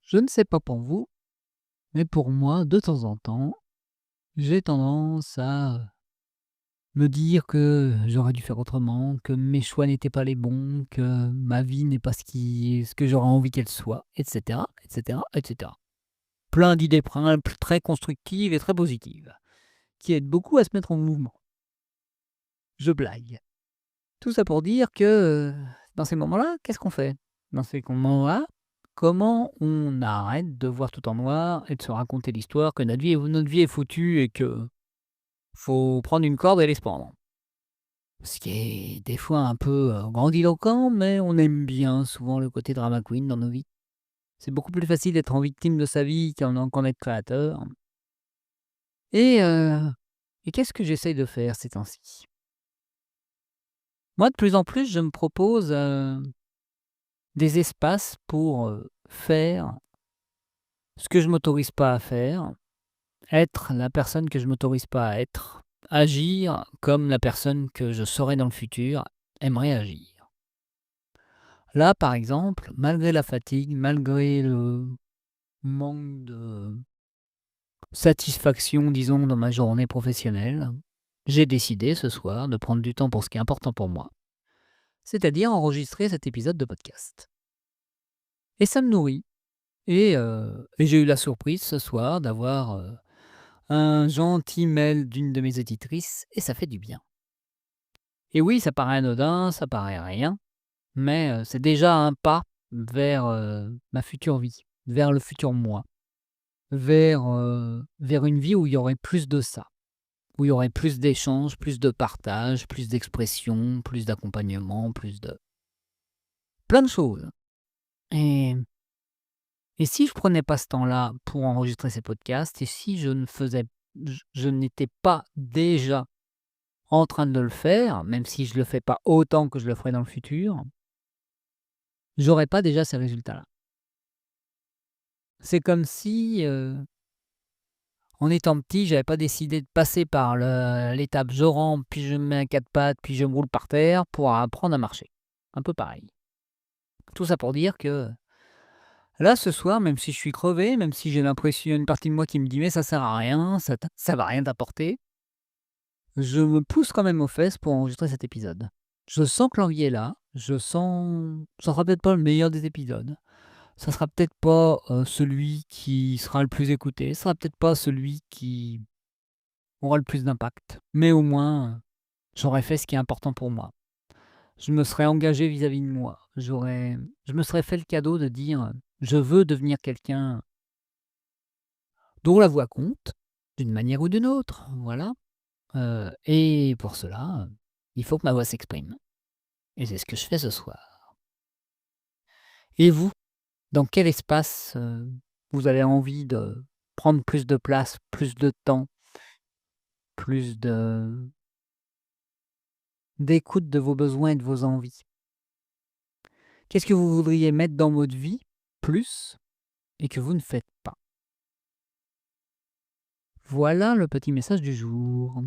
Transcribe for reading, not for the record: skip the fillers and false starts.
Je ne sais pas pour vous, mais pour moi, de temps en temps, j'ai tendance à me dire que j'aurais dû faire autrement, que mes choix n'étaient pas les bons, que ma vie n'est pas ce que j'aurais envie qu'elle soit, etc., etc., etc. Plein d'idées très constructives et très positives, qui aident beaucoup à se mettre en mouvement. Je blague. Tout ça pour dire que dans ces moments-là, qu'est-ce qu'on fait? Dans ces moments-là, comment on arrête de voir tout en noir et de se raconter l'histoire que notre vie est foutue et que faut prendre une corde et les se pendre. Ce qui est des fois un peu, grandiloquent, mais on aime bien souvent le côté drama queen dans nos vies. C'est beaucoup plus facile d'être en victime de sa vie qu'en être créateur et heu et qu'est-ce que j'essaye de faire ces temps-ci? Moi, de plus en plus, je me propose, des espaces pour, faire ce que je m'autorise pas à faire, être la personne que je m'autorise pas à être, agir comme la personne que je serai dans le futur aimerait agir. Là, par exemple, malgré la fatigue, malgré le manque de satisfaction, disons, dans ma journée professionnelle, j'ai décidé ce soir de prendre du temps pour ce qui est important pour moi, c'est-à-dire enregistrer cet épisode de podcast. Et ça me nourrit et j'ai eu la surprise ce soir d'avoir, un gentil mail d'une de mes éditrices et ça fait du bien. Et oui, ça paraît anodin, ça paraît rien, mais c'est déjà un pas vers, ma future vie, vers le futur moi, vers une vie où il y aurait plus de ça, où il y aurait plus d'échanges, plus de partage, plus d'expression, plus d'accompagnement, plus de plein de choses. Et et si je prenais pas ce temps-là pour enregistrer ces podcasts et si je n'étais pas déjà en train de le faire, même si je le fais pas autant que je le ferai dans le futur, j'aurais pas déjà ces résultats-là. C'est comme si, en étant petit, j'avais pas décidé de passer par l'étape je rampe, puis je me mets à 4 pattes, puis je me roule par terre pour apprendre à marcher. Un peu pareil. Tout ça pour dire que là, ce soir, même si je suis crevé, même si j'ai l'impression une partie de moi qui me dit: «Mais ça sert à rien, ça va rien t'apporter», je me pousse quand même aux fesses pour enregistrer cet épisode. Je sens que l'envie est là, ça sera peut-être pas le meilleur des épisodes. Ça sera peut-être pas, celui qui sera le plus écouté, ça sera peut-être pas celui qui aura le plus d'impact. Mais au moins, j'aurais fait ce qui est important pour moi. Je me serais engagé vis-à-vis de moi. Je me serais fait le cadeau de dire: «Je veux devenir quelqu'un dont la voix compte, d'une manière ou d'une autre», voilà, et pour cela, il faut que ma voix s'exprime et c'est ce que je fais ce soir. Et vous? Dans quel espace, vous avez envie de prendre plus de place, plus de temps, plus d'écoute de vos besoins et de vos envies? Qu'est-ce que vous voudriez mettre dans votre vie plus et que vous ne faites pas? Voilà le petit message du jour.